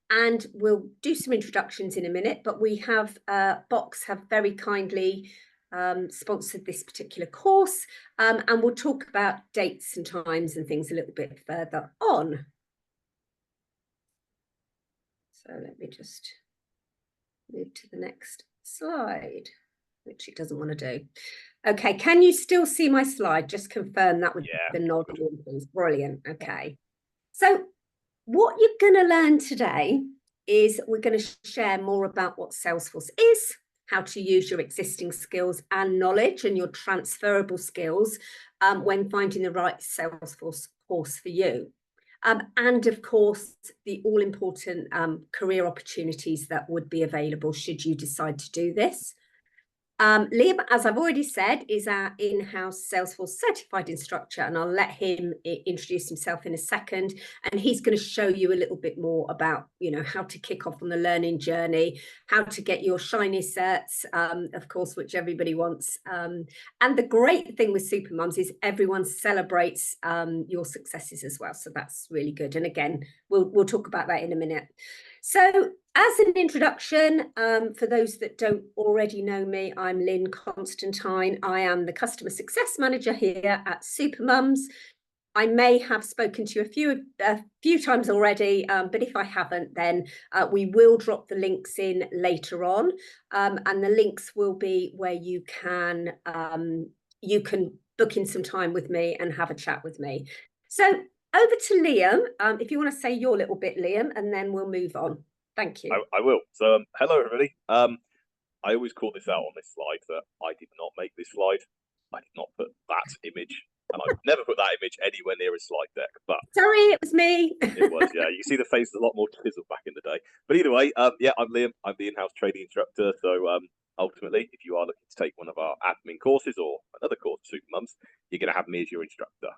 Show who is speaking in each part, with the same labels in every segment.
Speaker 1: And we'll do some introductions in a minute, but we have Box have very kindly sponsored this particular course, and we'll talk about dates and times and things a little bit further on. So let me just move to the next slide, which it doesn't want to do. Okay, can you still see my slide? Just confirm that with the nod. Brilliant. Okay. So what you're going to learn today is we're going to share more about what Salesforce is, how to use your existing skills and knowledge and your transferable skills when finding the right Salesforce course for you. And of course, the all-important career opportunities that would be available should you decide to do this. Liam, as I've already said, is our in-house Salesforce Certified Instructor, and I'll let him introduce himself in a second. And he's going to show you a little bit more about, how to kick off on the learning journey, how to get your shiny certs, of course, which everybody wants. And the great thing with Supermums is everyone celebrates your successes as well. So that's really good. And again, we'll talk about that in a minute. So as an introduction, for those that don't already know me, I'm Lynn Constantine. I am the Customer Success Manager here at Supermums. I may have spoken to you a few times already, but if I haven't, then we will drop the links in later on. And the links will be where you can book in some time with me and have a chat with me. So over to Liam, if you want to say your little bit, Liam, and then we'll move on. Thank you.
Speaker 2: I will. So, hello, everybody. I always call this out on this slide that I did not make this slide. I did not put that image, and I've never put that image anywhere near a slide deck. But
Speaker 1: sorry, it was me.
Speaker 2: It was, yeah. You see the face a lot more chiseled back in the day. But either way, yeah, I'm Liam. I'm the in-house training instructor. So, ultimately, if you are looking to take one of our admin courses or another course, Supermums, you're going to have me as your instructor.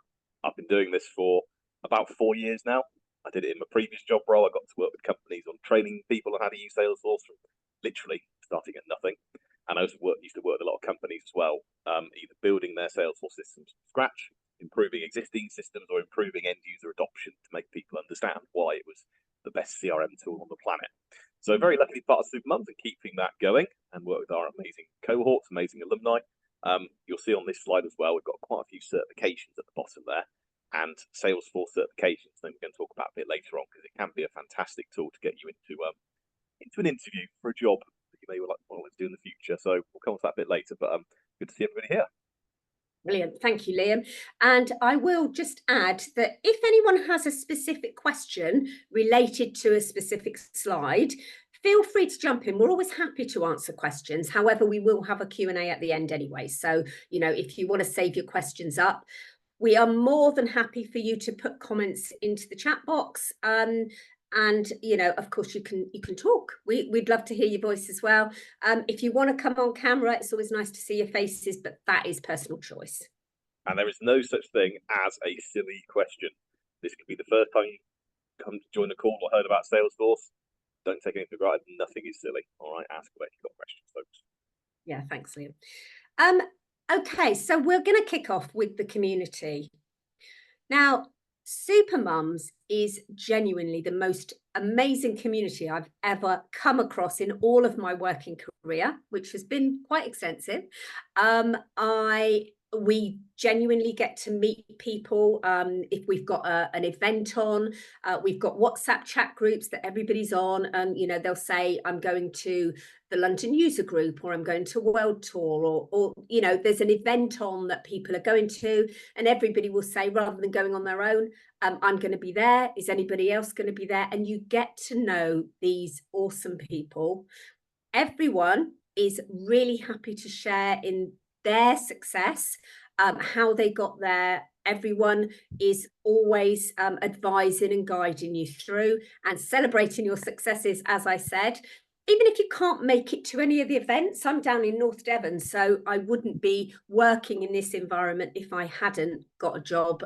Speaker 2: I've been doing this for about 4 years now. I did it in my previous job role. I got to work with companies on training people on how to use Salesforce from literally starting at nothing. And I also used to work with a lot of companies as well, either building their Salesforce systems from scratch, improving existing systems, or improving end user adoption to make people understand why it was the best CRM tool on the planet. So very lucky to be part of Supermums and keeping that going and work with our amazing cohorts, amazing alumni. You'll see on this slide as well, we've got quite a few certifications at the bottom there. And Salesforce certifications, then we're going to talk about a bit later on, because it can be a fantastic tool to get you into an interview for a job that you may want to do in the future. So we'll come on to that a bit later, but good to see everybody here.
Speaker 1: Brilliant. Thank you, Liam. And I will just add that if anyone has a specific question related to a specific slide, feel free to jump in. We're always happy to answer questions. However, we will have a Q&A at the end anyway. So, if you want to save your questions up, we are more than happy for you to put comments into the chat box. And, of course, you can talk. We'd love to hear your voice as well. If you want to come on camera, it's always nice to see your faces, but that is personal choice.
Speaker 2: And there is no such thing as a silly question. This could be the first time you come to join the call or heard about Salesforce. Don't take anything for granted. Nothing is silly. All right, ask away if you've got questions, folks.
Speaker 1: Yeah, thanks, Liam. Okay, so we're going to kick off with the community. Now, Supermums is genuinely the most amazing community I've ever come across in all of my working career, which has been quite extensive. We genuinely get to meet people. If we've got an event on, we've got WhatsApp chat groups that everybody's on, and they'll say, I'm going to the London user group, or I'm going to World Tour, or there's an event on that people are going to, and everybody will say, rather than going on their own, I'm going to be there. Is anybody else going to be there? And you get to know these awesome people. Everyone is really happy to share in their success, how they got there. Everyone is always advising and guiding you through and celebrating your successes, as I said. Even if you can't make it to any of the events, I'm down in North Devon, so I wouldn't be working in this environment if I hadn't got a job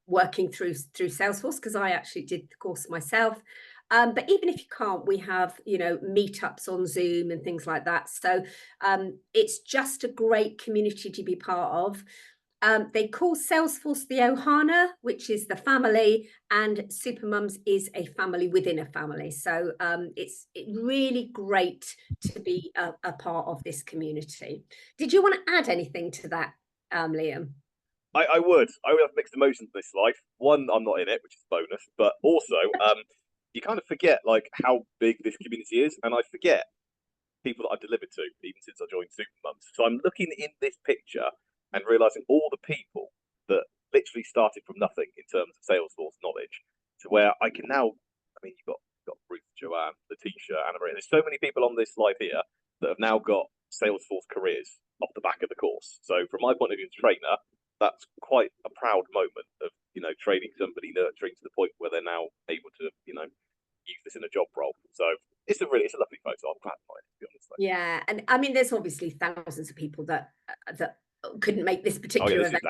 Speaker 1: working through Salesforce, because I actually did the course myself. But even if you can't, we have, meetups on Zoom and things like that. So it's just a great community to be part of. They call Salesforce the Ohana, which is the family, and Supermums is a family within a family. So it's really great to be a part of this community. Did you want to add anything to that, Liam?
Speaker 2: I would have mixed emotions in this life. One, I'm not in it, which is a bonus, but also you kind of forget like how big this community is, and I forget people that I've delivered to even since I joined Supermums. So I'm looking in this picture and realizing all the people that literally started from nothing in terms of Salesforce knowledge to where I can now. I mean, you've got Ruth, Joanne, Letitia, Anna Maria. There's so many people on this live here that have now got Salesforce careers off the back of the course. So from my point of view as a trainer, that's quite a proud moment of training somebody, nurturing to the point where they're now able to use this in a job role. So it's a lovely photo. I'm glad to be honest.
Speaker 1: Yeah, and I mean, there's obviously thousands of people that couldn't make this particular event.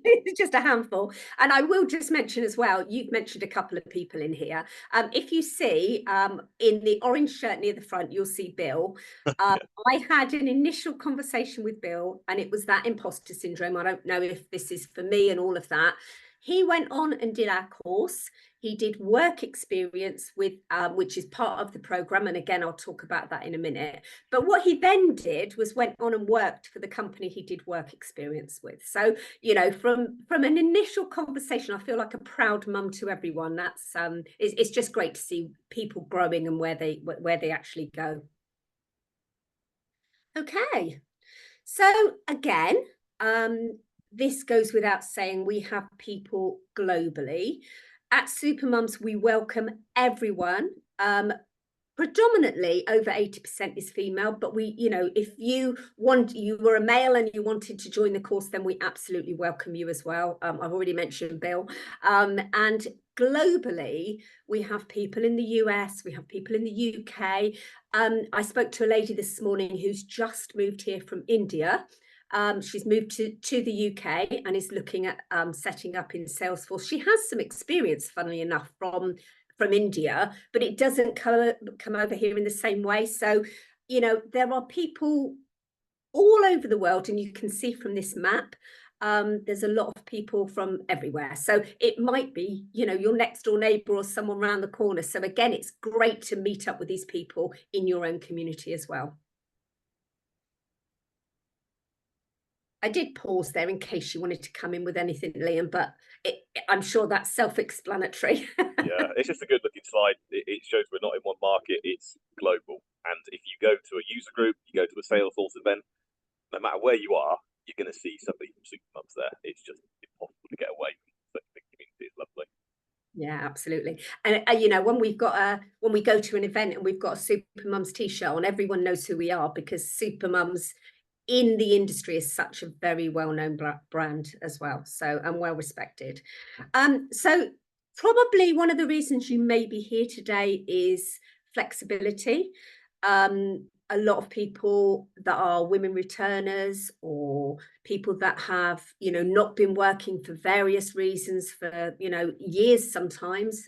Speaker 1: It's just a handful. And I will just mention as well, you've mentioned a couple of people in here. If you see in the orange shirt near the front, you'll see Bill. I had an initial conversation with Bill, and it was that imposter syndrome. I don't know if this is for me and all of that. He went on and did our course. He did work experience with, which is part of the program. And again, I'll talk about that in a minute. But what he then did was went on and worked for the company he did work experience with. So, from an initial conversation, I feel like a proud mum to everyone. That's it's just great to see people growing and where they actually go. Okay. So again, this goes without saying, we have people globally. At Supermums, we welcome everyone. Predominantly over 80% is female, but if you were a male and you wanted to join the course, then we absolutely welcome you as well. I've already mentioned Bill. And globally, we have people in the US, we have people in the UK. I spoke to a lady this morning who's just moved here from India. She's moved to the UK and is looking at setting up in Salesforce. She has some experience, funnily enough, from India, but it doesn't come over here in the same way. So, there are people all over the world, and you can see from this map, there's a lot of people from everywhere. So it might be, your next door neighbor or someone around the corner. So again, it's great to meet up with these people in your own community as well. I did pause there in case you wanted to come in with anything, Liam, but I'm sure that's self-explanatory.
Speaker 2: Yeah, it's just a good looking slide. It shows we're not in one market, it's global. And if you go to a user group, you go to a Salesforce event, no matter where you are, you're going to see somebody from Supermums there. It's just impossible to get away from such a big community. It's lovely. Yeah,
Speaker 1: absolutely. And when we go to an event and we've got a Supermums t-shirt on, everyone knows who we are, because Supermums in the industry is such a very well-known brand as well, so, and well respected. So probably one of the reasons you may be here today is flexibility. A lot of people that are women returners, or people that have not been working for various reasons for years sometimes.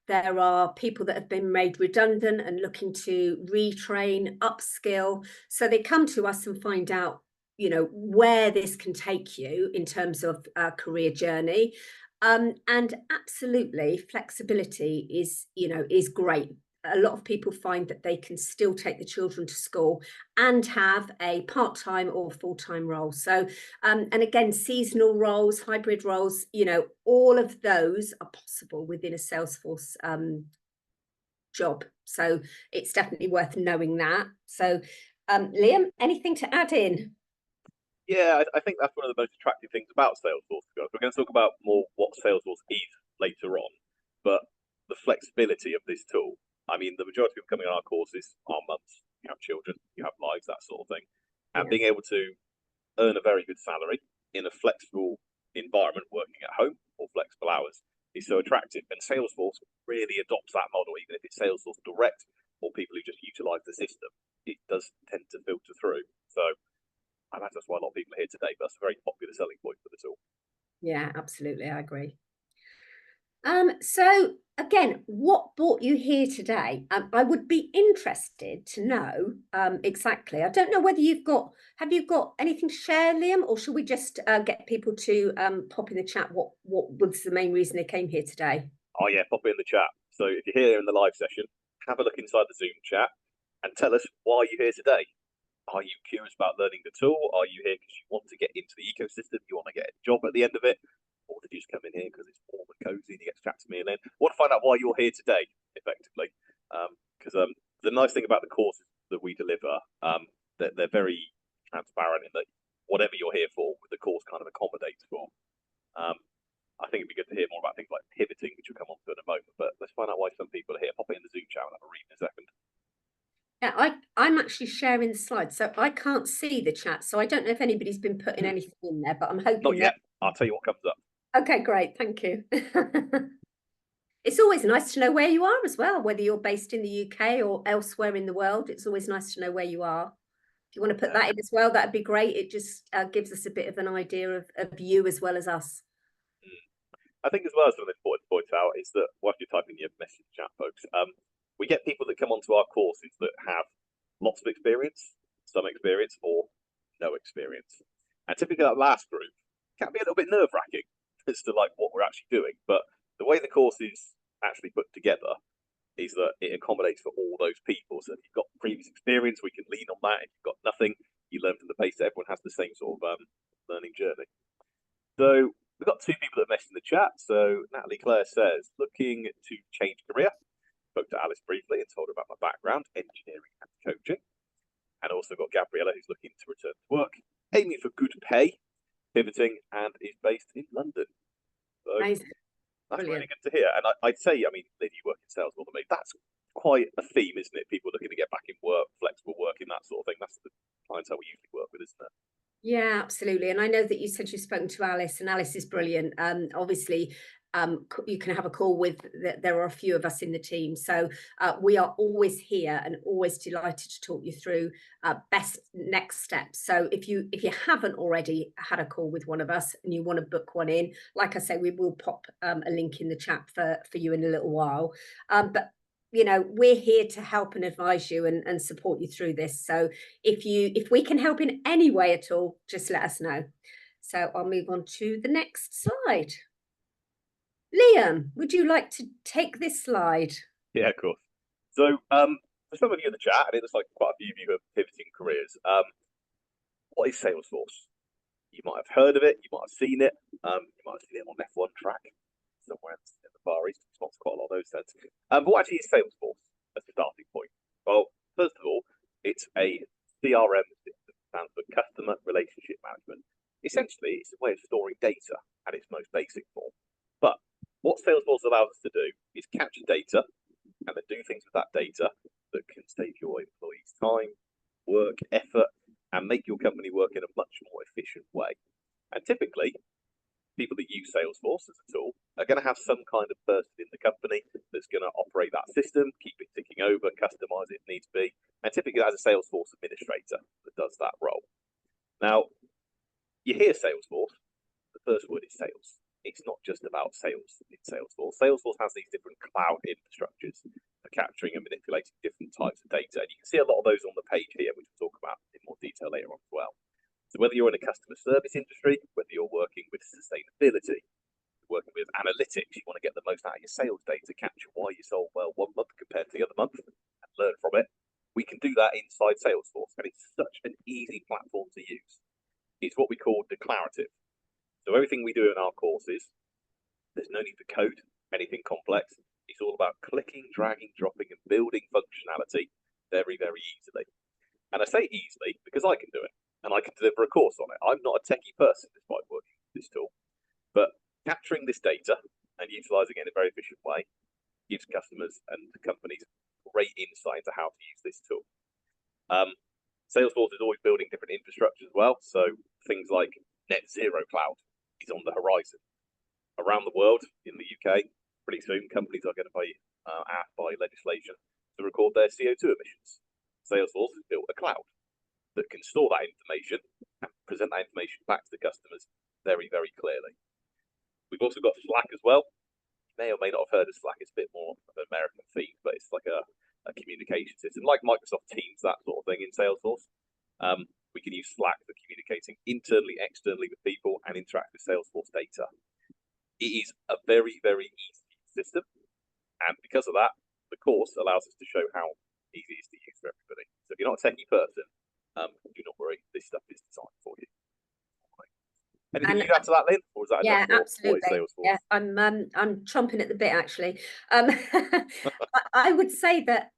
Speaker 1: There are people that have been made redundant and looking to retrain, upskill. So they come to us and find out, where this can take you in terms of a career journey. And absolutely, flexibility is great. A lot of people find that they can still take the children to school and have a part-time or full-time role. So, and again, seasonal roles, hybrid roles, all of those are possible within a Salesforce job. So it's definitely worth knowing that. So, Liam, anything to add in?
Speaker 2: Yeah, I think that's one of the most attractive things about Salesforce. We're going to talk about more what Salesforce is later on, but the flexibility of this tool. I mean, the majority of people coming on our courses are mums. You have children, you have lives, that sort of thing. And being able to earn a very good salary in a flexible environment, working at home or flexible hours, is so attractive. And Salesforce really adopts that model, even if it's Salesforce Direct or people who just utilize the system. It does tend to filter through. So I imagine that's why a lot of people are here today. But that's a very popular selling point for the tool.
Speaker 1: Yeah, absolutely. I agree. So again, what brought you here today? I would be interested to know exactly. I don't know whether have you got anything to share, Liam, or should we just get people to pop in the chat what was the main reason they came here today?
Speaker 2: Oh yeah, pop it in the chat. So if you're here in the live session, have a look inside the Zoom chat and tell us why you're here today. Are you curious about learning the tool? Are you here because you want to get into the ecosystem? You want to get a job at the end of it? Or did you just come in here because it's warm and cozy and you get to chat to me and then want to find out why you're here today, effectively? Because the nice thing about the courses that we deliver, they're very transparent in that whatever you're here for, the course kind of accommodates for. I think it'd be good to hear more about things like pivoting, which we'll come on to in a moment. But let's find out why some people are here. Pop it in the Zoom chat and have a read in a second.
Speaker 1: Yeah, I'm actually sharing the slides, so I can't see the chat. So I don't know if anybody's been putting anything in there, but I'm hoping
Speaker 2: Not yet. I'll tell you what comes up.
Speaker 1: Okay, great. Thank you. It's always nice to know where you are as well, whether you're based in the UK or elsewhere in the world. It's always nice to know where you are. If you want to put that in as well, that'd be great. It just gives us a bit of an idea of you as well as us.
Speaker 2: I think as well, something important to point out is that whilst you're typing your message chat, folks, we get people that come onto our courses that have lots of experience, some experience, or no experience. And typically that last group can be a little bit nerve-wracking as to like what we're actually doing. But the way the course is actually put together is that it accommodates for all those people. So if you've got previous experience, we can lean on that. If you've got nothing, you learn from the pace that everyone has the same sort of learning journey. So we've got two people that messaged in the chat. So Natalie Claire says, looking to change career. Spoke to Alice briefly and told her about my background, engineering and coaching. And also got Gabriella, who's looking to return to work, aiming for good pay, pivoting, and is based in London. So
Speaker 1: Amazing.
Speaker 2: that's
Speaker 1: Brilliant.
Speaker 2: really good to hear. And I'd say, I mean, Liv, you work in sales more than me. That's quite a theme, isn't it? People looking to get back in work, flexible working, that sort of thing. That's the clientele we usually work with, isn't it?
Speaker 1: Yeah, absolutely. And I know that you said you've spoken to Alice, and Alice is brilliant. Obviously, you can have a call with. There are a few of us in the team, so we are always here and always delighted to talk you through best next steps. So if you haven't already had a call with one of us and you want to book one in, like I say, we will pop a link in the chat for you in a little while. But you know, we're here to help and advise you and support you through this. So if we can help in any way at all, just let us know. So I'll move on to the next slide. Liam, would you like to take this slide?
Speaker 2: Yeah, of course. So for some of you in the chat, and it looks like quite a few of you are pivoting careers, what is Salesforce? You might have heard of it, you might have seen it, you might have seen it on F1 track somewhere in the Far East. It's not quite a lot of those sense. But what actually is Salesforce as a starting point? Well, first of all, it's a CRM system, stands for Customer Relationship Management. Essentially, it's a way of storing data at its most basic form. But what Salesforce allows us to do is capture data and then do things with that data that can save your employees time, work, effort, and make your company work in a much more efficient way. And typically, people that use Salesforce as a tool are going to have some kind of person in the company that's going to operate that system, keep it ticking over, customize it if needs be, and typically as a Salesforce administrator that does that role. Now, you hear Salesforce, the first word is sales. It's not just about sales in Salesforce. Salesforce has these different cloud infrastructures for capturing and manipulating different types of data. And you can see a lot of those on the page here, which we'll talk about in more detail later on as well. So whether you're in a customer service industry, whether you're working with sustainability, working with analytics, you want to get the most out of your sales data, capture why you sold well 1 month compared to the other month, and learn from it. We can do that inside Salesforce, and it's such an easy platform to use. It's what we call declarative. So everything we do in our courses, there's no need for code, anything complex. It's all about clicking, dragging, dropping, and building functionality very, very easily. And I say easily because I can do it, and I can deliver a course on it. I'm not a techie person despite working with this tool, but capturing this data and utilizing it in a very efficient way gives customers and companies great insight into how to use this tool. Salesforce is always building different infrastructure as well. So things like net zero cloud is on the horizon. Around the world, in the UK, pretty soon companies are going to be asked by legislation to record their CO2 emissions. Salesforce has built a cloud that can store that information and present that information back to the customers very, very clearly. We've also got Slack as well. You may or Teams, but it's like a communication system, like Microsoft Teams, that sort of thing in Salesforce. We can use Slack for communicating internally, externally with people, and interact with Salesforce data. It is a very, very easy system, and because of that, the course allows us to show how easy it is to use for everybody. So if you're not a techie person, do not worry, this stuff is designed for you. Anything you'd add to that, Lynn? Or is that
Speaker 1: yeah,
Speaker 2: enough for
Speaker 1: absolutely.
Speaker 2: Salesforce?
Speaker 1: Yeah, I'm chomping at the bit actually. I would say that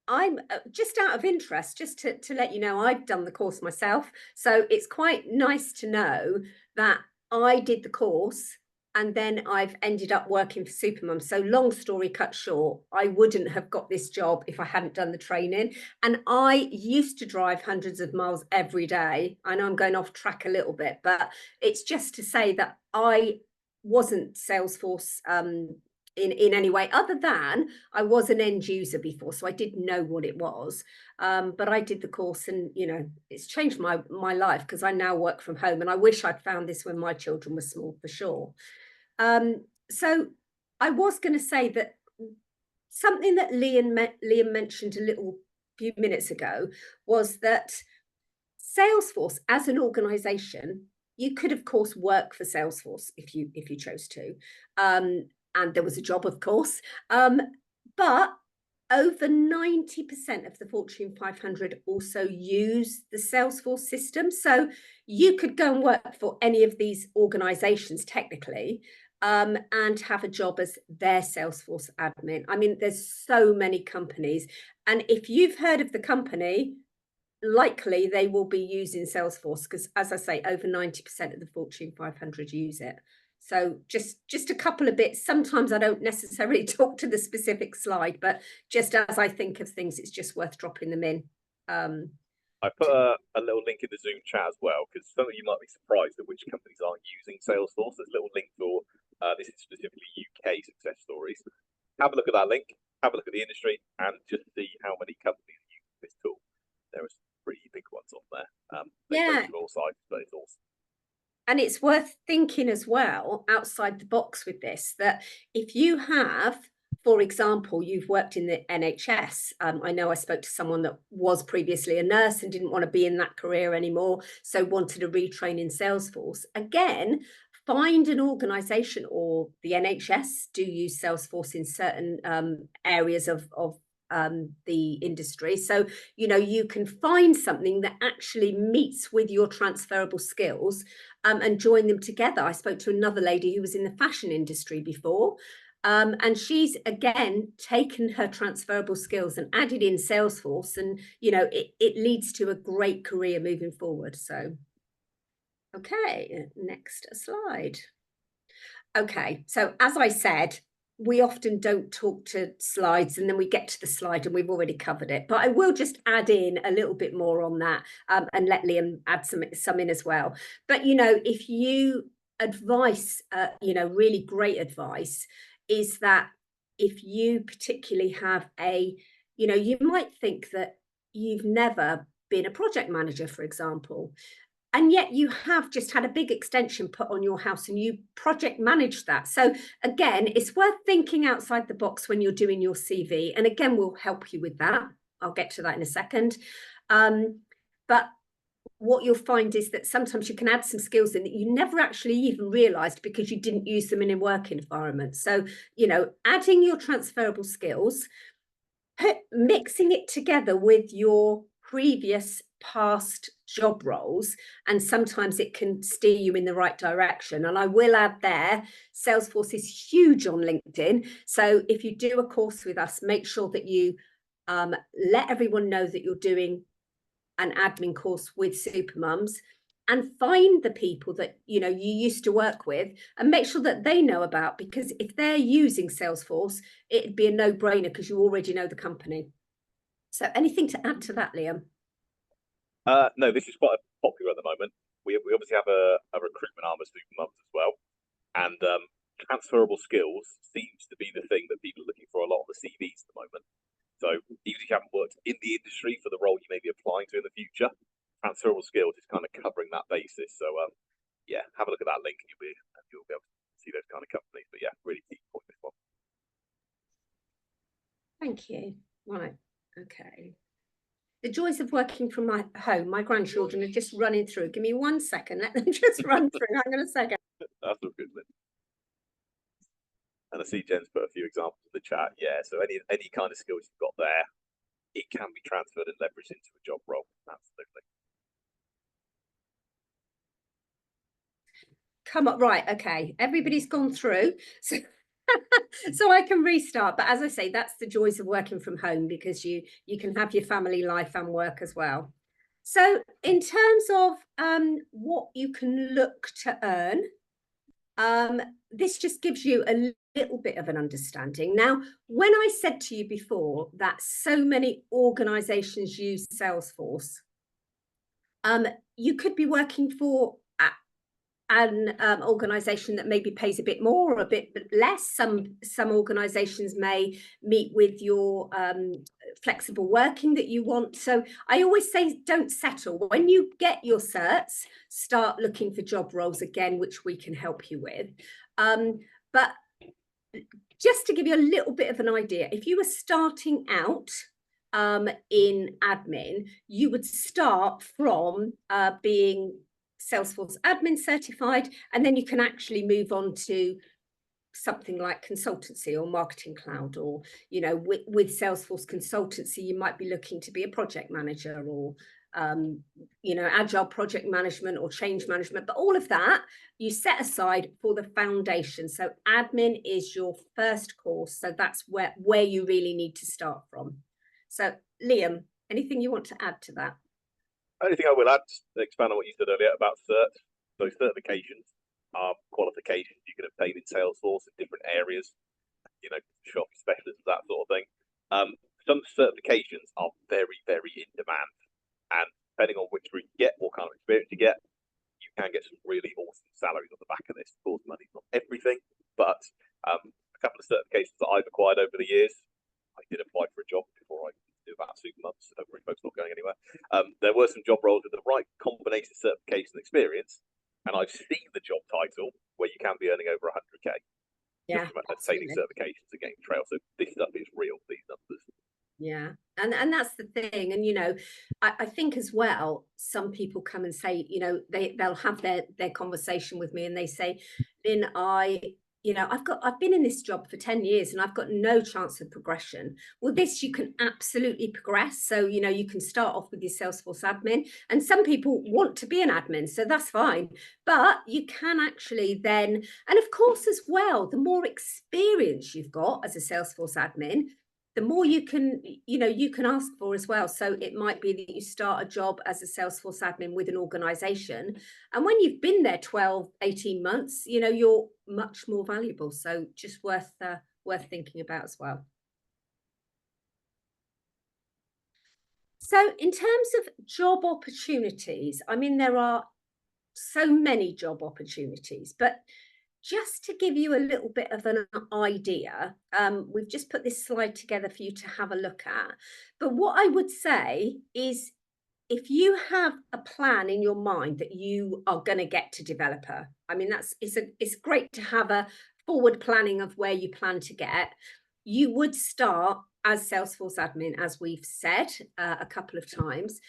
Speaker 1: I'm just out of interest, just to let you know, I've done the course myself. So it's quite nice to know that I did the course and then I've ended up working for Supermums. So long story cut short, I wouldn't have got this job if I hadn't done the training. And I used to drive hundreds of miles every day. I know I'm going off track a little bit, but it's just to say that I wasn't Salesforce in any way, other than I was an end user before, so I did know what it was. But I did the course, and it's changed my life, because I now work from home, and I wish I'd found this when my children were small, for sure. So I was going to say that something that Liam mentioned a little few minutes ago was that Salesforce as an organization, you could of course work for Salesforce if you chose to, and there was a job, of course, but over 90% of the Fortune 500 also use the Salesforce system. So you could go and work for any of these organizations technically, and have a job as their Salesforce admin. I mean, there's so many companies, and if you've heard of the company, likely they will be using Salesforce, because, as I say, over 90% of the Fortune 500 use it. So just a couple of bits. Sometimes I don't necessarily talk to the specific slide, but just as I think of things, it's just worth dropping them in.
Speaker 2: I put a little link in the Zoom chat as well, because some of you might be surprised at which companies aren't using Salesforce. There's a little link for this is specifically UK success stories. Have a look at that link, have a look at the industry, and just see how many companies use this tool. There are some pretty big ones on there.
Speaker 1: Yeah,
Speaker 2: all sides, but it's awesome.
Speaker 1: and it's worth thinking as well outside the box with this, that if you have, for example, you've worked in the NHS. I know I spoke to someone that was previously a nurse and didn't want to be in that career anymore, so wanted to retrain in Salesforce. Again, find an organization, or the NHS do use Salesforce in certain areas of the industry. So, you can find something that actually meets with your transferable skills, and join them together. I spoke to another lady who was in the fashion industry before, and she's again taken her transferable skills and added in Salesforce, and it leads to a great career moving forward. So, okay, next slide. Okay, so as I said, we often don't talk to slides, and then we get to the slide and we've already covered it. But I will just add in a little bit more on that, and let Liam add some in as well. But if you advice, really great advice is that if you particularly have you might think that you've never been a project manager, for example, and yet you have just had a big extension put on your house and you project managed that. So again, it's worth thinking outside the box when you're doing your CV. And again, we'll help you with that. I'll get to that in a second. But what you'll find is that sometimes you can add some skills in that you never actually even realized, because you didn't use them in a working environment. So, adding your transferable skills, mixing it together with your previous past job roles, and sometimes it can steer you in the right direction. And I will add there, Salesforce is huge on LinkedIn. So if you do a course with us, make sure that you let everyone know that you're doing an admin course with Supermums, and find the people that you used to work with and make sure that they know about, because if they're using Salesforce, it'd be a no-brainer because you already know the company. So anything to add to that, Liam?
Speaker 2: No, this is quite popular at the moment. We obviously have a recruitment arm of Supermums as well, and transferable skills seems to be the thing that people are looking for a lot on the CVs at the moment. So even if you haven't worked in the industry for the role you may be applying to in the future, transferable skills is kind of covering that basis. So yeah, have a look at that link and you'll be able to see those kind of companies. But yeah, really key point, this one.
Speaker 1: Thank you. Right. Okay. The joys of working from my home. My grandchildren are just running through. Give me 1 second. Let them just run through. Hang on a second.
Speaker 2: That's all good, Lynn. And I see Jen's put a few examples in the chat. Yeah, so any kind of skills you've got there, it can be transferred and leveraged into a job role. Absolutely.
Speaker 1: Come up. Right. Okay. Everybody's gone through. So so I can restart. But as I say, that's the joys of working from home, because you can have your family life and work as well. So in terms of what you can look to earn, this just gives you a little bit of an understanding. Now, when I said to you before that so many organizations use Salesforce, you could be working for an organization that maybe pays a bit more or a bit less. Some organizations may meet with your flexible working that you want. So I always say, don't settle. When you get your certs, start looking for job roles again, which we can help you with. But just to give you a little bit of an idea, if you were starting out in admin, you would start from being Salesforce Admin certified, and then you can actually move on to something like consultancy or marketing cloud, or, you know, with Salesforce consultancy, you might be looking to be a project manager, or, you know, agile project management or change management. But all of that you set aside for the foundation. So admin is your first course. So that's where you really need to start from. So Liam, anything you want to add to that?
Speaker 2: Only thing I will add, to expand on what you said earlier about certs. So certifications are qualifications you can obtain in Salesforce in different areas, you know, shop specialists, that sort of thing. Some certifications are very, very in demand, and depending on which route you get, what kind of experience you get, you can get some really awesome salaries on the back of this. Of course, money's not everything, but a couple of certifications that I've acquired over the years. I did apply for a job before I do about Supermums, so don't worry, folks, not going anywhere. There were some job roles with the right combination of certification and experience, and I've seen the job title where you can be earning over 100k.
Speaker 1: Yeah,
Speaker 2: just from obtaining certifications and getting trail. So this stuff is real, these numbers.
Speaker 1: Yeah, and that's the thing. And, you know, I think as well, some people come and say, you know, they'll have their conversation with me and they say, Lynn, you know, I've been in this job for 10 years and I've got no chance of progression. Well, this you can absolutely progress. So, you know, you can start off with your Salesforce admin, and some people want to be an admin, so that's fine. But you can actually then, and of course as well, the more experience you've got as a Salesforce admin, the more you can, you know, you can ask for as well. So it might be that you start a job as a Salesforce admin with an organization, and when you've been there 12, 18 months, you know, you're much more valuable. So just worth thinking about as well. So in terms of job opportunities, I mean, there are so many job opportunities, but just to give you a little bit of an idea, we've just put this slide together for you to have a look at. But what I would say is, if you have a plan in your mind that you are going to get to developer, I mean, it's great to have a forward planning of where you plan to get. You would start as Salesforce admin, as we've said a couple of times.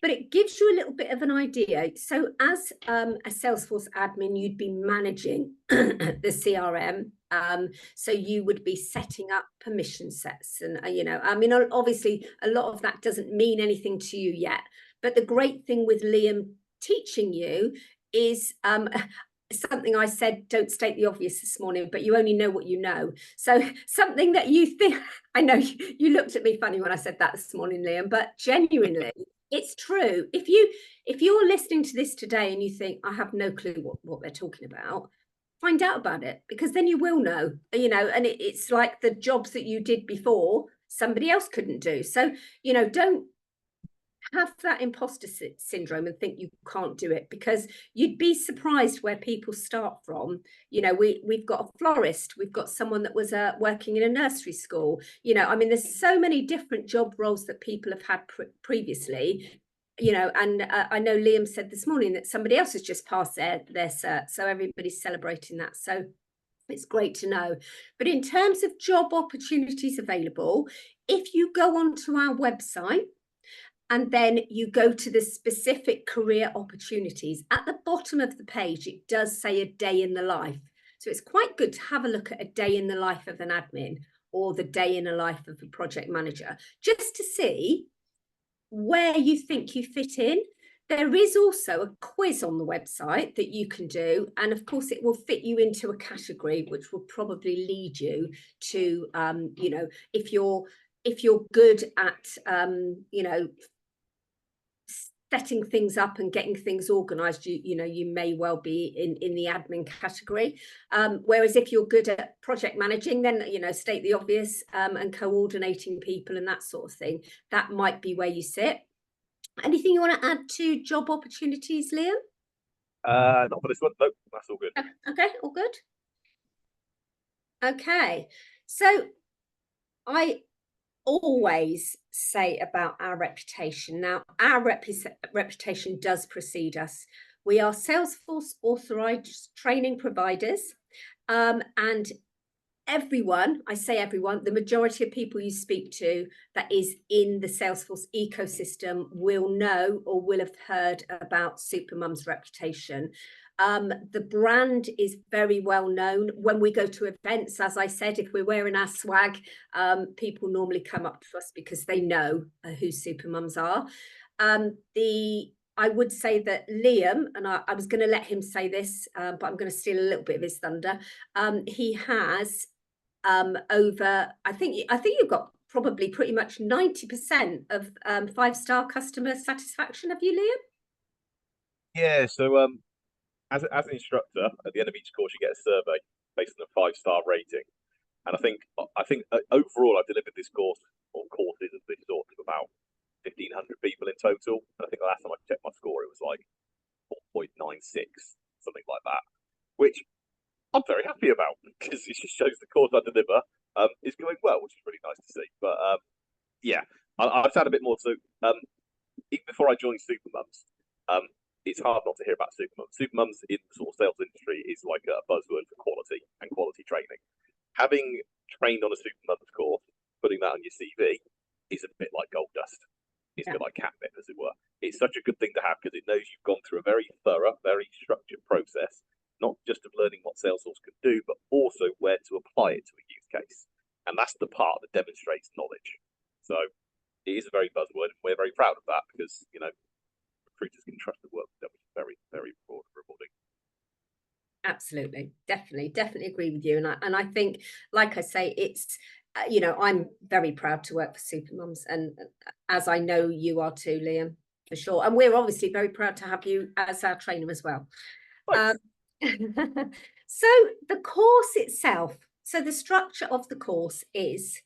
Speaker 1: But it gives you a little bit of an idea. So as a Salesforce admin, you'd be managing the CRM. So you would be setting up permission sets. And, you know, I mean, obviously, a lot of that doesn't mean anything to you yet. But the great thing with Liam teaching you is something I said, don't state the obvious this morning, but you only know what you know. So something that you think, I know you looked at me funny when I said that this morning, Liam, but genuinely, it's true. If you're listening to this today and you think, I have no clue what they're talking about, find out about it, because then you will know, you know, and it's like the jobs that you did before, somebody else couldn't do. So, you know, don't have that imposter syndrome and think you can't do it, because you'd be surprised where people start from. You know, we've got a florist, we've got someone that was working in a nursery school. You know, I mean, there's so many different job roles that people have had previously, you know. And I know Liam said this morning that somebody else has just passed their cert, so everybody's celebrating that. So It's great to know. But in terms of job opportunities available, if you go onto our website and then you go to the specific career opportunities, at the bottom of the page, it does say a day in the life. So it's quite good to have a look at a day in the life of an admin or the day in the life of a project manager, just to see where you think you fit in. There is also a quiz on the website that you can do, and of course it will fit you into a category, which will probably lead you to, you know, if you're good at, you know, setting things up and getting things organized, you know, you may well be in the admin category. Whereas if you're good at project managing, then, you know, state the obvious, and coordinating people and that sort of thing, that might be where you sit. Anything you want to add to job opportunities, Liam?
Speaker 2: Not for this one. Nope, that's all good.
Speaker 1: Okay, all good. Okay, so I always say about our reputation. Now, our reputation does precede us. We are Salesforce authorized training providers, and everyone, I say everyone, the majority of people you speak to that is in the Salesforce ecosystem will know or will have heard about Supermums' reputation. The brand is very well known. When we go to events, as I said, if we're wearing our swag, people normally come up to us because they know who Supermums are. I would say that Liam, and I was going to let him say this, but I'm going to steal a little bit of his thunder. He has over, I think you've got probably pretty much 90% of 5-star customer satisfaction. Have you, Liam?
Speaker 2: Yeah, so as an instructor, at the end of each course, you get a survey based on a 5-star rating. And I think overall, I've delivered this course or courses of this sort to about 1,500 people in total. And I think the last time I checked my score, it was like 4.96, something like that, which I'm very happy about because it just shows the course I deliver is going well, which is really nice to see. But yeah, I've had a bit more. So even before I joined Supermums, it's hard not to hear about Supermums. Supermums in the sort of sales industry is like a buzzword for quality and quality training. Having trained on a Supermums course, putting that on your CV is a bit like gold dust. It's a bit like catnip, as it were. It's such a good thing to have because it knows you've gone through a very thorough, very structured process, not just of learning what Salesforce can do, but also where to apply it to a use case. And that's the part that demonstrates knowledge. So it is a very buzzword, and we're very proud of that because, you know, recruiters can trust the work that was very, very rewarding.
Speaker 1: Absolutely, definitely agree with you. And I think, like I say, it's, you know, I'm very proud to work for Supermums, and as I know you are too, Liam, for sure. And we're obviously very proud to have you as our trainer as well.
Speaker 2: Nice.
Speaker 1: So the course itself, so the structure of the course is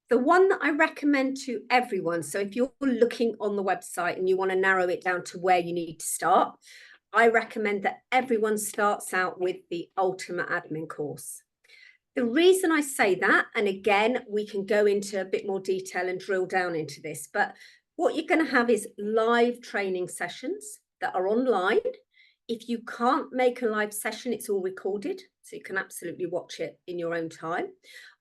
Speaker 1: the one that I recommend to everyone. So if you're looking on the website and you want to narrow it down to where you need to start, I recommend that everyone starts out with the Ultimate Admin course. The reason I say that, and again, we can go into a bit more detail and drill down into this, but what you're going to have is live training sessions that are online. If you can't make a live session, it's all recorded, so you can absolutely watch it in your own time.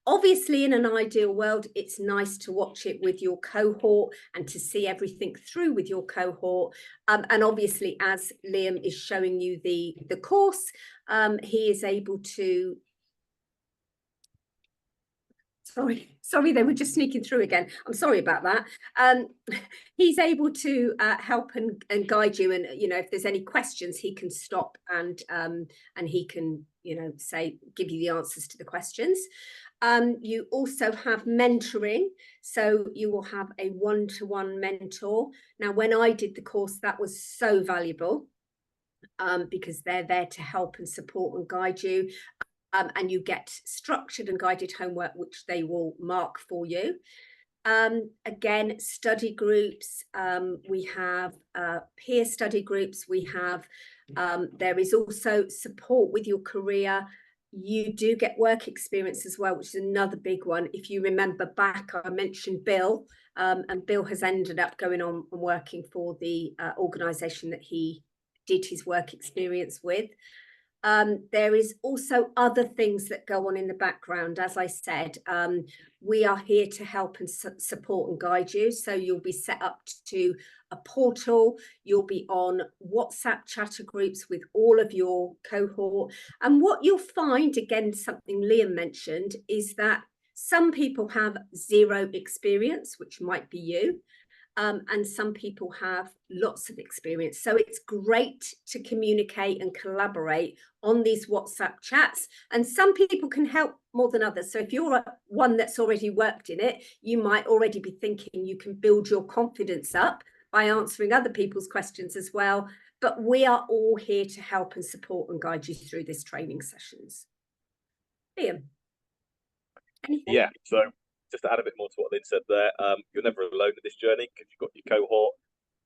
Speaker 1: Obviously, in an ideal world, it's nice to watch it with your cohort and to see everything through with your cohort. And obviously, as Liam is showing you the course, he is able to... Sorry, they were just sneaking through again. I'm sorry about that. He's able to help and guide you, and you know, if there's any questions, he can stop and he can, you know, give you the answers to the questions. You also have mentoring, so you will have a one-to-one mentor. Now, when I did the course, that was so valuable because they're there to help and support and guide you. And you get structured and guided homework, which they will mark for you. Again, study groups, we have peer study groups, we have, there is also support with your career. You do get work experience as well, which is another big one. If you remember back, I mentioned Bill, and Bill has ended up going on and working for the organisation that he did his work experience with. There is also other things that go on in the background. As I said, we are here to help and support and guide you. So you'll be set up to a portal, you'll be on WhatsApp chatter groups with all of your cohort. And what you'll find, again, something Liam mentioned, is that some people have zero experience, which might be you. And some people have lots of experience. So it's great to communicate and collaborate on these WhatsApp chats. And some people can help more than others. So if you're one that's already worked in it, you might already be thinking you can build your confidence up by answering other people's questions as well. But we are all here to help and support and guide you through this training sessions. Liam, anything?
Speaker 2: Yeah, so just to add a bit more to what Lynn said there, you're never alone in this journey because you've got your cohort.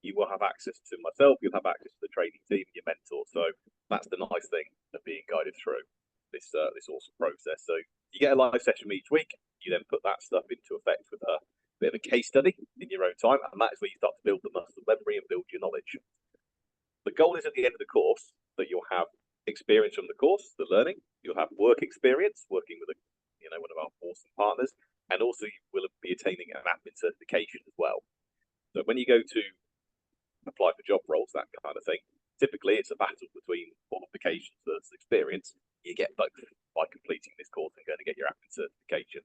Speaker 2: You will have access to myself. You'll have access to the training team and your mentor. So that's the nice thing of being guided through this awesome process. So you get a live session each week. You then put that stuff into effect with a bit of a case study in your own time, and that's where you start to build the muscle memory and build your knowledge. The goal is at the end of the course that you'll have experience from the course, the learning. You'll have work experience working with one of our awesome partners, and also you will be attaining an admin certification as well. So when you go to apply for job roles, that kind of thing, typically it's a battle between qualifications versus experience. You get both by completing this course and going to get your admin certification.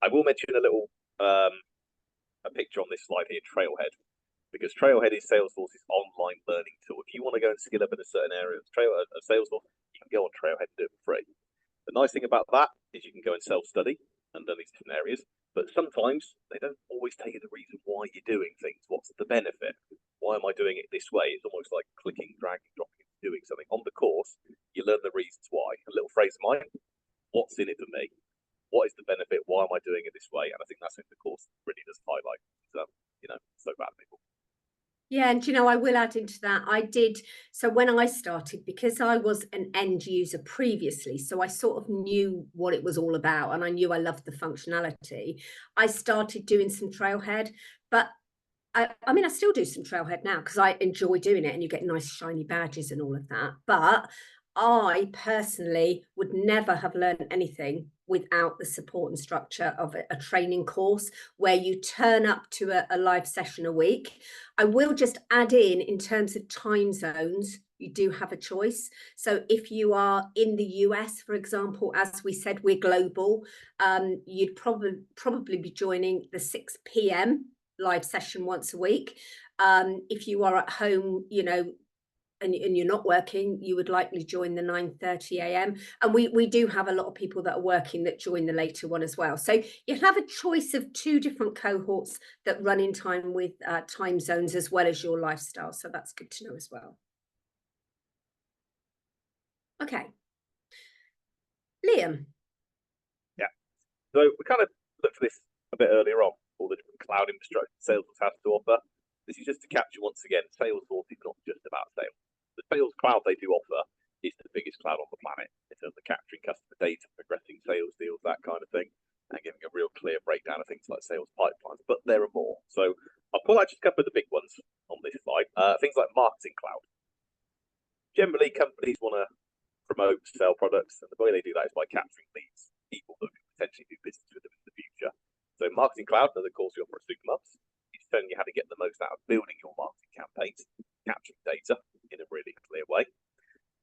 Speaker 2: I will mention a little a picture on this slide here, Trailhead, because Trailhead is Salesforce's online learning tool. If you want to go and skill up in a certain area of Salesforce, you can go on Trailhead and do it for free. The nice thing about that is you can go and self-study and learn these different areas, but sometimes they don't always tell you the reason why you're doing things. What's the benefit? Why am I doing it this way? It's almost like clicking, dragging, dropping, doing something. On the course, you learn the reasons why. A little phrase of mine, what's in it for me? What is the benefit? Why am I doing it this way? And I think that's what the course really does highlight. So valuable.
Speaker 1: Yeah, and I will add into that. So when I started, because I was an end user previously, so I sort of knew what it was all about and I knew I loved the functionality. I started doing some Trailhead, but I still do some Trailhead now because I enjoy doing it and you get nice shiny badges and all of that. But I personally would never have learned anything without the support and structure of a training course where you turn up to a live session a week. I will just add in terms of time zones, you do have a choice. So if you are in the US, for example, as we said, we're global, you'd probably be joining the 6 p.m. live session once a week. If you are at home, and you're not working, you would likely join the 9:30 a.m. And we do have a lot of people that are working that join the later one as well. So you have a choice of 2 different cohorts that run in time with time zones as well as your lifestyle. So that's good to know as well. Okay. Liam.
Speaker 2: Yeah. So we kind of looked at this a bit earlier on, all the different cloud infrastructure Salesforce has to offer. This is just to capture once again, Salesforce is not just about sales. The sales cloud they do offer is the biggest cloud on the planet in terms of capturing customer data, progressing sales deals, that kind of thing, and giving a real clear breakdown of things like sales pipelines. But there are more. So I'll pull out just a couple of the big ones on this slide. Things like marketing cloud. Generally, companies want to promote, sell products, and the way they do that is by capturing leads, people that could potentially do business with them in the future. So marketing cloud, another course we offer at Supermums, is telling you how to get the most out of building your marketing campaigns, capturing data in a really clear way.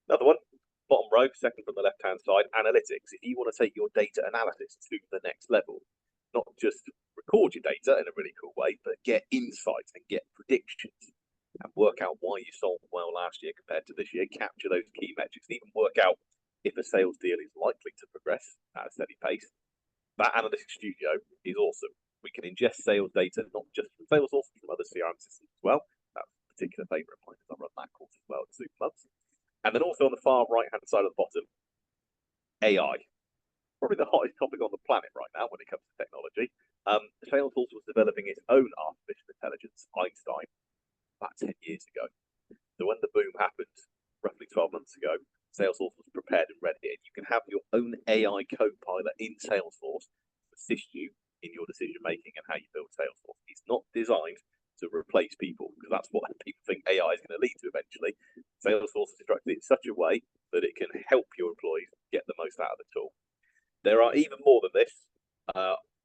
Speaker 2: Another one, bottom row, second from the left-hand side, analytics. If you want to take your data analysis to the next level, not just record your data in a really cool way, but get insights and get predictions and work out why you sold well last year compared to this year, capture those key metrics, and even work out if a sales deal is likely to progress at a steady pace. That analytics studio is awesome. We can ingest sales data, not just from Salesforce, but from other CRM systems as well. That's a particular favourite of mine because I run that course as well at Supermums. And then also on the far right-hand side of the bottom, AI. Probably the hottest topic on the planet right now when it comes to technology. Salesforce was developing its own artificial intelligence, Einstein, about 10 years ago. So when the boom happened, roughly 12 months ago, Salesforce was prepared and ready. And you can have your own AI co-pilot in Salesforce to assist you in your decision-making and how you build Salesforce. It's not designed to replace people, because that's what people think AI is going to lead to eventually. Salesforce is structured in such a way that it can help your employees get the most out of the tool. There are even more than this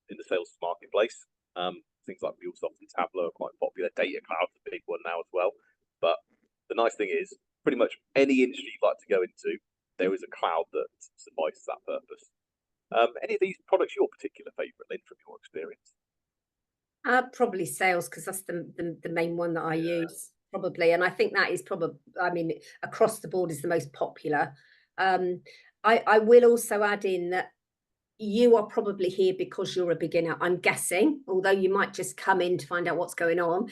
Speaker 2: in the sales marketplace. Things like MuleSoft and Tableau are quite popular. Data Cloud's a big one now as well. But the nice thing is, pretty much any industry you'd like to go into, there is a cloud that suffices that purpose. Any of these products your particular favourite, Lynn, from your experience?
Speaker 1: Probably sales, because that's the main one that I use, probably. And I think that is probably, I mean, across the board is the most popular. I will also add in that you are probably here because you're a beginner, I'm guessing, although you might just come in to find out what's going on.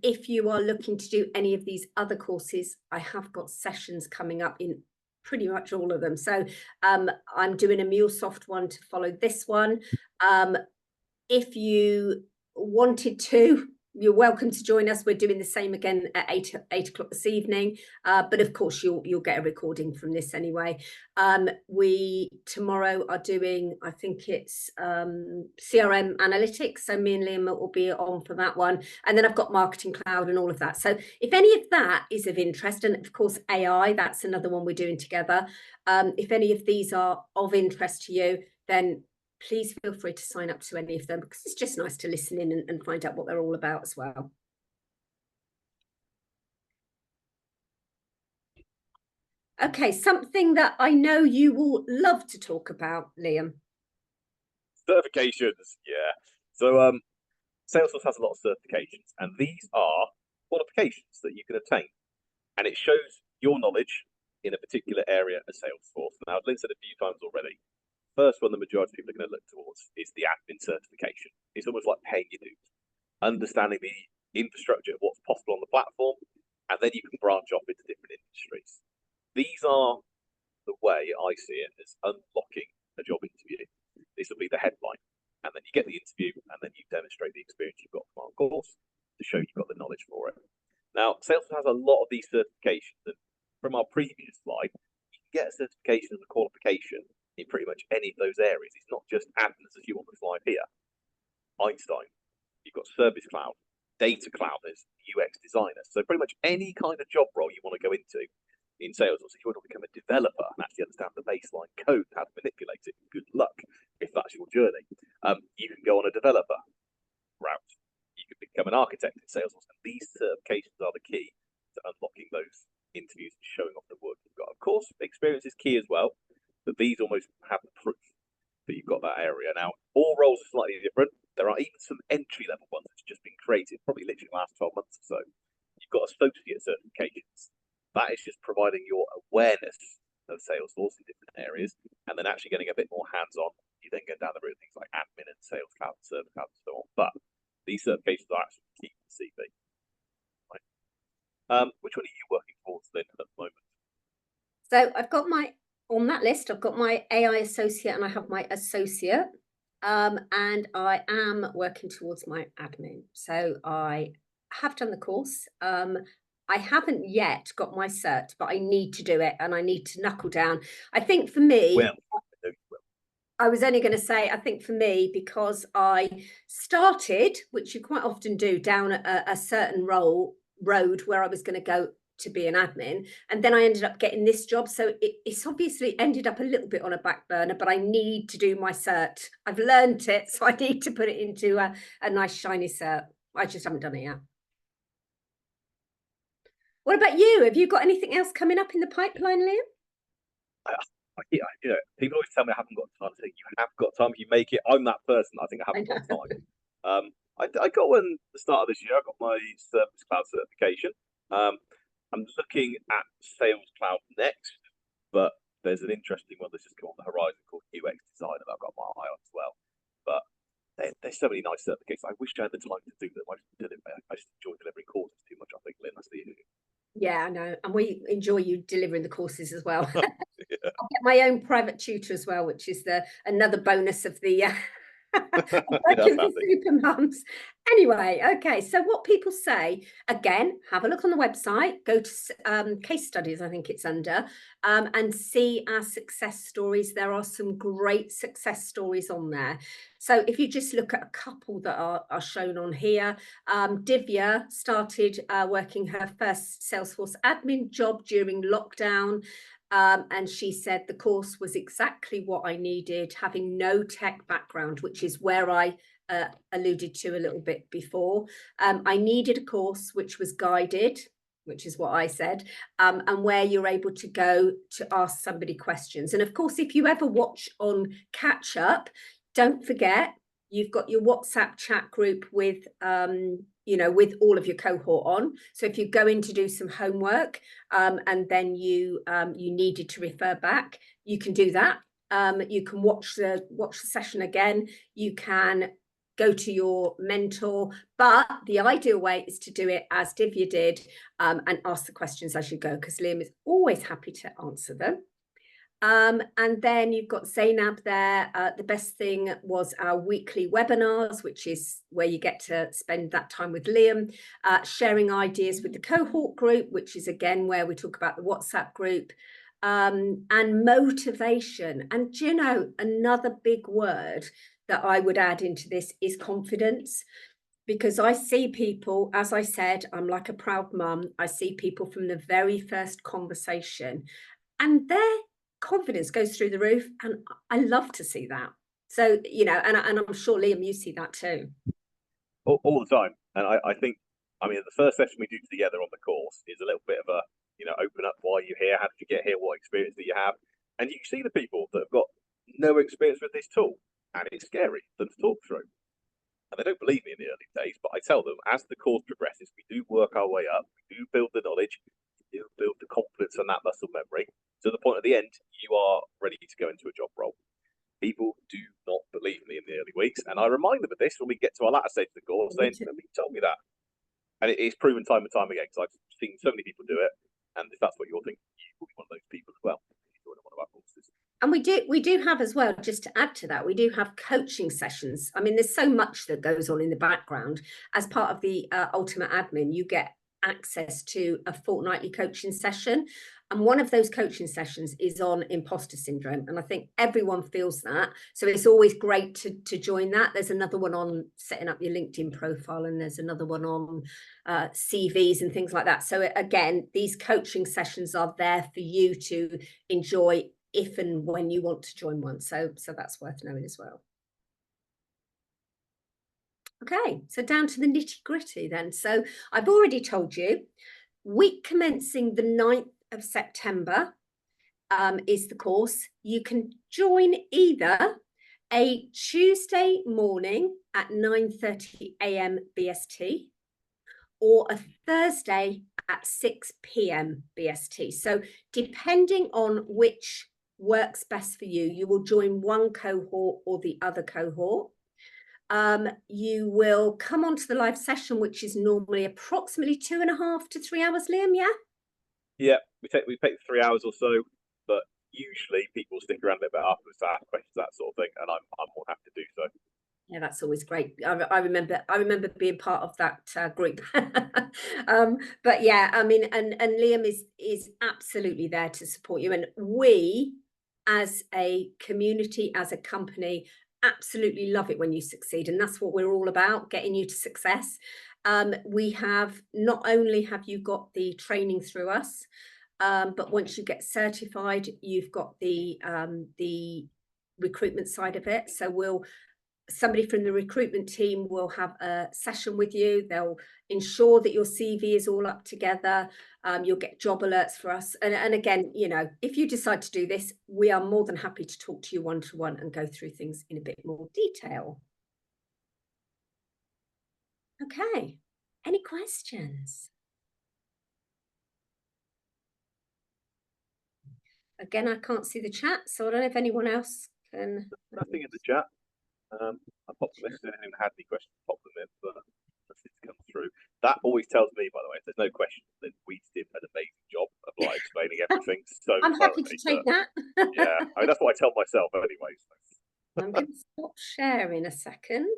Speaker 1: If you are looking to do any of these other courses, I have got sessions coming up in pretty much all of them. So I'm doing a MuleSoft one to follow this one. If you wanted to, you're welcome to join us. We're doing the same again at 8 o'clock this evening. But of course, you'll get a recording from this anyway. We tomorrow are doing, I think it's CRM analytics. So me and Liam will be on for that one. And then I've got Marketing Cloud and all of that. So if any of that is of interest, and of course, AI, that's another one we're doing together. If any of these are of interest to you, then please feel free to sign up to any of them, because it's just nice to listen in and find out what they're all about as well. Okay, something that I know you will love to talk about, Liam.
Speaker 2: Certifications, yeah. So Salesforce has a lot of certifications, and these are qualifications that you can obtain, and it shows your knowledge in a particular area of Salesforce. Now, as Lynn said a few times already, first one the majority of people are going to look towards is the admin certification. It's almost like paying your dues, understanding the infrastructure of what's possible on the platform, and then you can branch off into different industries. These are the way I see it as unlocking a job interview. This will be the headline, and then you get the interview, and then you demonstrate the experience you've got from our course to show you've got the knowledge for it. Now, Salesforce has a lot of these certifications, and from our previous slide, you can get a certification as a qualification in pretty much any of those areas. It's not just admins as you on the slide here. Einstein, you've got Service Cloud, Data Cloud, there's UX designer. So pretty much any kind of job role you want to go into in sales, or if you want to become a developer and actually understand the baseline code, how to manipulate it, good luck if that's your journey. You can go on a developer route. You can become an architect in Salesforce, and these certifications are the key to unlocking those interviews and showing off the work you've got. Of course, experience is key as well, but these almost have the proof that you've got that area. Now, all roles are slightly different. There are even some entry-level ones that's just been created, probably literally the last 12 months or so. You've got associate certifications. That is just providing your awareness of Salesforce in different areas, and then actually getting a bit more hands-on. You then go down the route of things like admin and Sales Cloud and Service Cloud and so on. But these certifications are actually key to CV. Right? Which one are you working towards then at the moment?
Speaker 1: So I've got on that list, I've got my AI associate and I have my associate, and I am working towards my admin. So I have done the course. I haven't yet got my cert, but I need to do it, and I need to knuckle down. I think for me, I was only going to say, I think for me, because I started, which you quite often do, down a certain road where I was going to go to be an admin, and then I ended up getting this job, so it's obviously ended up a little bit on a back burner, but I need to do my cert. I've learned it, so I need to put it into a nice shiny cert. I just haven't done it yet. What about you? Have you got anything else coming up in the pipeline, Liam?
Speaker 2: You know, people always tell me I haven't got time. I think you have got time if you make it. I'm that person. I think I haven't got time. I got one at the start of this year. I got my Service Cloud certification. I'm looking at Sales Cloud next, but there's an interesting one that's just come on the horizon called UX Designer that I've got my eye on as well. But there's so many nice certificates. I wish I had the time to do them. I just enjoy delivering courses too much, I think, Lynn. That's the issue.
Speaker 1: Yeah, I know. And we enjoy you delivering the courses as well.
Speaker 2: Yeah.
Speaker 1: I'll get my own private tutor as well, which is another bonus of the working for Supermums. Anyway, okay, so what people say, again, have a look on the website, go to case studies, I think it's under, and see our success stories. There are some great success stories on there. So if you just look at a couple that are shown on here, Divya started working her first Salesforce admin job during lockdown. And she said the course was exactly what I needed, having no tech background, which is where I alluded to a little bit before. I needed a course which was guided, which is what I said, and where you're able to go to ask somebody questions. And of course, if you ever watch on Catch Up, don't forget, you've got your WhatsApp chat group with, with all of your cohort on. So if you go in to do some homework, and then you needed to refer back, you can do that. You can watch the session again. You can go to your mentor, but the ideal way is to do it as Divya did, and ask the questions as you go, because Liam is always happy to answer them. And then you've got Zainab there. The best thing was our weekly webinars, which is where you get to spend that time with Liam, sharing ideas with the cohort group, which is again where we talk about the WhatsApp group, and motivation. And do you know, another big word that I would add into this is confidence. Because I see people, as I said, I'm like a proud mum. I see people from the very first conversation, and their confidence goes through the roof, and I love to see that. So, and I'm sure, Liam, you see that too.
Speaker 2: All the time. And I think, the first session we do together on the course is a little bit of a, open up why you're here, how did you get here, what experience do you have? And you see the people that have got no experience with this tool, and it's scary for them to talk through. And they don't believe me in the early days, but I tell them as the course progresses, we do work our way up, we do build the knowledge, we do build the confidence and that muscle memory. To the point at the end, you are ready to go into a job role. People do not believe me in the early weeks, and I remind them of this when we get to our latter stage of the course, saying, "You told me that," and it's proven time and time again because I've seen so many people do it. And if that's what you're thinking, you will be one of those people as well. One of our courses.
Speaker 1: And we do have as well, just to add to that, we do have coaching sessions. I mean, there's so much that goes on in the background. As part of the Ultimate Admin, you get access to a fortnightly coaching session. And one of those coaching sessions is on imposter syndrome. And I think everyone feels that. So it's always great to join that. There's another one on setting up your LinkedIn profile, and there's another one on CVs and things like that. So again, these coaching sessions are there for you to enjoy if and when you want to join one. So that's worth knowing as well. Okay, so down to the nitty gritty then. So I've already told you, week commencing the 9th of September is the course. You can join either a Tuesday morning at 9:30 a.m. BST or a Thursday at 6 p.m. BST. So depending on which works best for you, you will join one cohort or the other cohort. You will come onto the live session, which is normally approximately 2.5 to 3 hours, Liam, yeah?
Speaker 2: Yeah, we take 3 hours or so, but usually people stick around a bit afterwards to ask questions, that sort of thing, and I'm more happy to do so.
Speaker 1: Yeah, that's always great. I remember being part of that group. But yeah, I mean, and Liam is absolutely there to support you, and we, as a community, as a company, absolutely love it when you succeed, and that's what we're all about, getting you to success. We have, not only have you got the training through us, but once you get certified, you've got the recruitment side of it. So somebody from the recruitment team will have a session with you. They'll ensure that your CV is all up together. You'll get job alerts for us. And again, if you decide to do this, we are more than happy to talk to you one-to-one and go through things in a bit more detail. Okay, any questions? Again, I can't see the chat, so I don't know if anyone else can.
Speaker 2: Nothing in the chat. I popped them in. If anyone had any questions, pop them in, but nothing's come through. That always tells me, by the way, if there's no questions, then we did an amazing job of explaining everything. So
Speaker 1: I'm happy to take that.
Speaker 2: Yeah, that's what I tell myself anyway. So.
Speaker 1: I'm going to stop sharing a second.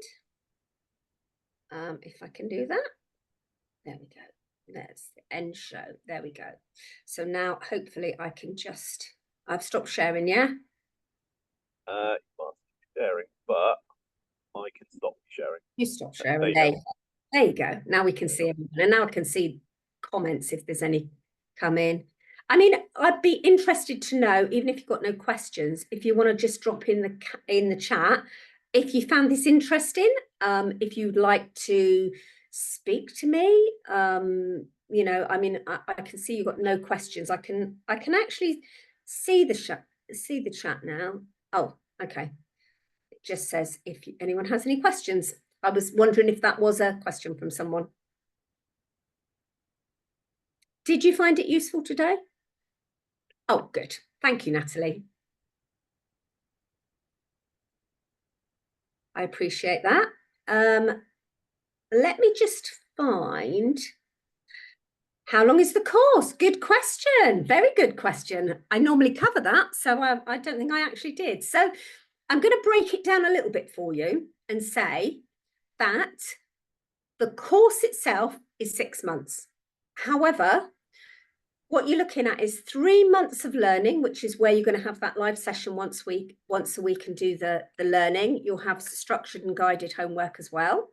Speaker 1: If I can do that. There we go. There's the end show. There we go. So now hopefully I can just, I've stopped sharing, yeah?
Speaker 2: You must be sharing, but I can stop sharing.
Speaker 1: You stop sharing. There you go. Now we can see everyone. And now I can see comments if there's any come in. I mean, I'd be interested to know, even if you've got no questions, if you want to just drop in the chat, if you found this interesting, if you'd like to speak to me, you know, I mean, I can see you've got no questions. I can actually see the chat now. Oh, okay. It just says if anyone has any questions. I was wondering if that was a question from someone. Did you find it useful today? Oh, good. Thank you, Natalie. I appreciate that. Let me just find, how long is the course? Good question. Very good question. I normally cover that, so I don't think I actually did. So I'm going to break it down a little bit for you and say that the course itself is 6 months. However, what you're looking at is 3 months of learning, which is where you're going to have that live session once a week and do the learning. You'll have structured and guided homework as well.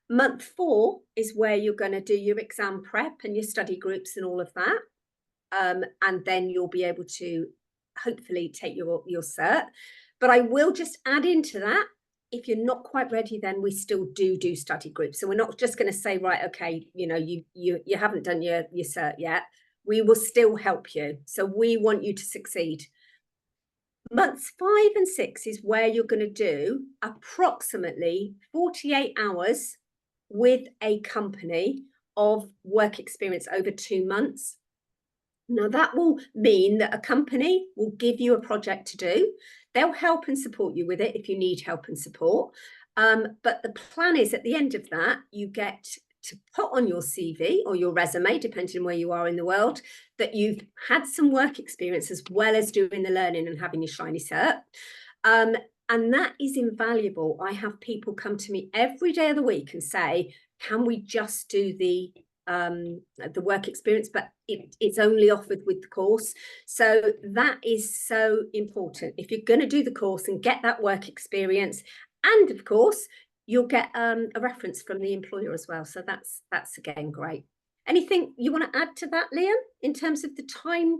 Speaker 1: Month 4 is where you're going to do your exam prep and your study groups and all of that. And then you'll be able to hopefully take your cert. But I will just add into that, if you're not quite ready, then we still do study groups. So we're not just going to say, right, okay, you know, you haven't done your cert yet. We will still help you. So we want you to succeed. Months 5 and 6 is where you're going to do approximately 48 hours with a company of work experience over 2 months. Now, that will mean that a company will give you a project to do. They'll help and support you with it if you need help and support. But the plan is at the end of that, you get to put on your CV or your resume, depending on where you are in the world, that you've had some work experience as well as doing the learning and having your shiny cert. And that is invaluable. I have people come to me every day of the week and say, can we just do the work experience, but it's only offered with the course. So that is so important. If you're going to do the course and get that work experience, and of course, you'll get a reference from the employer as well. So that's again great. Anything you want to add to that, Liam, in terms of the time?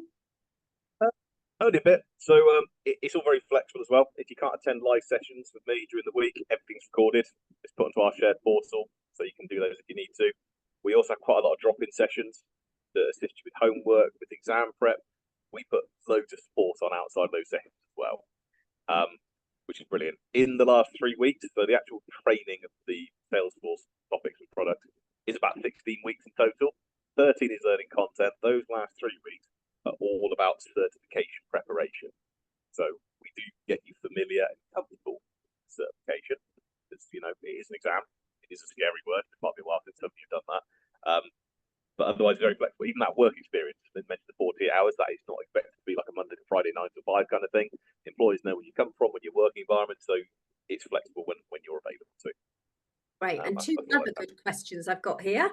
Speaker 2: Only a bit. So it's all very flexible as well. If you can't attend live sessions with me during the week, everything's recorded. It's put onto our shared portal, so you can do those if you need to. We also have quite a lot of drop-in sessions that assist you with homework, with exam prep. We put loads of support on outside those sessions as well, which is brilliant. In the last 3 weeks, so the actual training of the Salesforce topics and product is about 16 weeks in total. 13 is learning content. Those last 3 weeks are all about certification preparation. So we do get you familiar and comfortable with certification. Because, you know, it is an exam. It is a scary word. It might be a while since some of you have done that. But otherwise, very flexible. Even that work experience, they mentioned the 48 hours, that is not expected to be like a Monday to Friday 9 to 5 kind of thing. Employees know where you come from, when your working environment, so it's flexible when you're available too.
Speaker 1: Right, and 2 other good questions I've got here.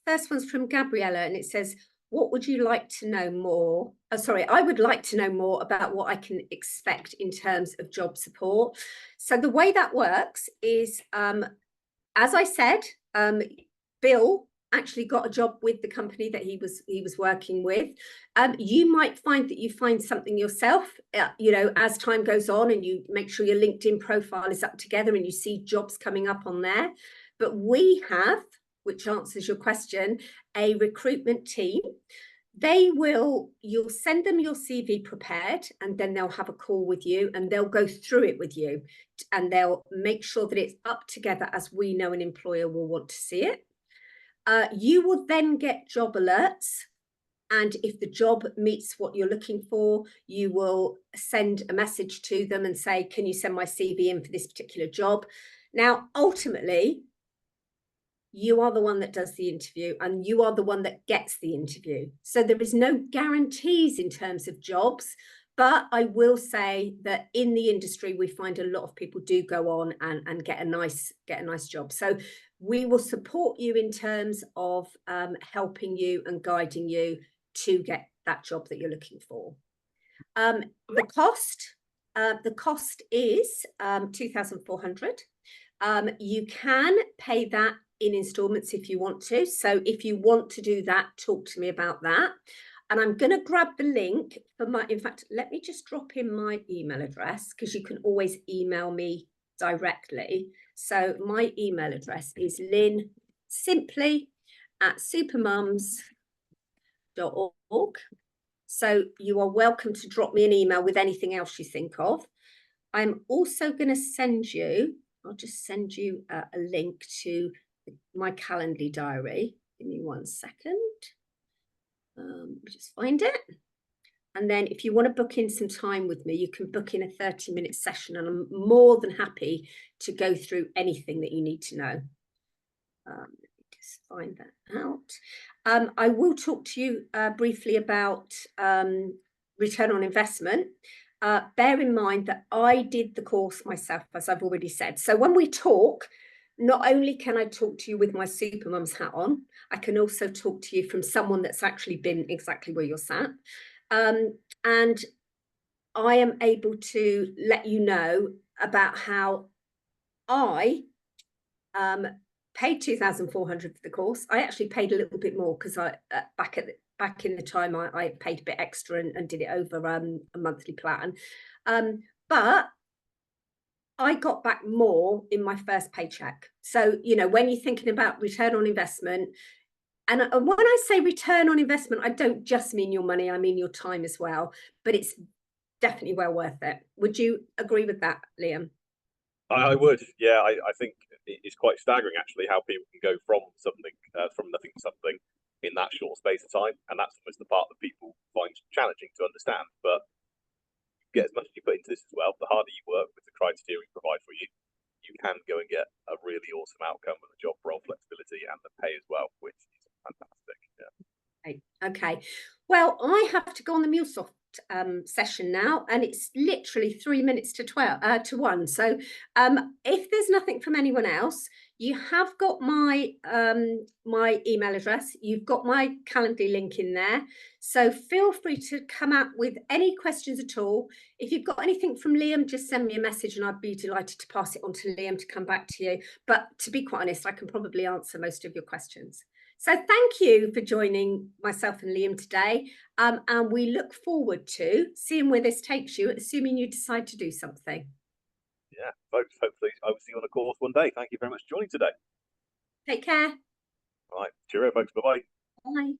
Speaker 1: First one's from Gabriella, and it says, what would you like to know more? I would like to know more about what I can expect in terms of job support. So the way that works is, as I said, Bill actually got a job with the company that he was working with. You might find that you find something yourself, you know, as time goes on, and you make sure your LinkedIn profile is up together and you see jobs coming up on there. But we have, which answers your question, a recruitment team. You'll send them your CV prepared, and then they'll have a call with you and they'll go through it with you, and they'll make sure that it's up together as we know an employer will want to see it. You will then get job alerts, and if the job meets what you're looking for, you will send a message to them and say, can you send my CV in for this particular job? Now, ultimately, you are the one that does the interview, and you are the one that gets the interview. So there is no guarantees in terms of jobs, but I will say that in the industry, we find a lot of people do go on and get a nice job. So we will support you in terms of helping you and guiding you to get that job that you're looking for. The cost is 2,400. You can pay that in installments if you want to. So if you want to do that, talk to me about that. And I'm going to grab the link for in fact, let me just drop in my email address, because you can always email me directly. So my email address is lynn@supermums.org. So you are welcome to drop me an email with anything else you think of. I'm also going to send you, I'll just send you a link to my Calendly diary. Give me 1 second. Let me just find it. And then if you want to book in some time with me, you can book in a 30-minute session, and I'm more than happy to go through anything that you need to know. Let me just find that out. I will talk to you briefly about return on investment. Bear in mind that I did the course myself, as I've already said. So when we talk, not only can I talk to you with my Supermums hat on, I can also talk to you from someone that's actually been exactly where you're sat. And I am able to let you know about how I paid 2,400 for the course. I actually paid a little bit more because I back in the time I paid a bit extra and did it over a monthly plan. But I got back more in my first paycheck. So, you know, when you're thinking about return on investment, and when I say return on investment, I don't just mean your money, I mean your time as well. But it's definitely well worth it. Would you agree with that, Liam?
Speaker 2: I would, yeah. I think it's quite staggering actually how people can go from something, from nothing to something in that short space of time, and that's almost the part that people find challenging to understand. But you get as much as you put into this as well. The harder you work with the criteria we provide for you, you can go and get a really awesome outcome with the job role flexibility and the pay as well, which is fantastic. Yeah.
Speaker 1: Okay. Well, I have to go on the MuleSoft session now, and it's literally 3 minutes to 1. So if there's nothing from anyone else, you have got my my email address, you've got my Calendly link in there, so feel free to come out with any questions at all. If you've got anything from Liam, just send me a message and I'd be delighted to pass it on to Liam to come back to you. But to be quite honest, I can probably answer most of your questions. So thank you for joining myself and Liam today. And we look forward to seeing where this takes you, assuming you decide to do something.
Speaker 2: Yeah, folks, hopefully I will see you on a course one day. Thank you very much for joining today.
Speaker 1: Take care.
Speaker 2: All right, cheerio, folks. Bye-bye.
Speaker 1: Bye.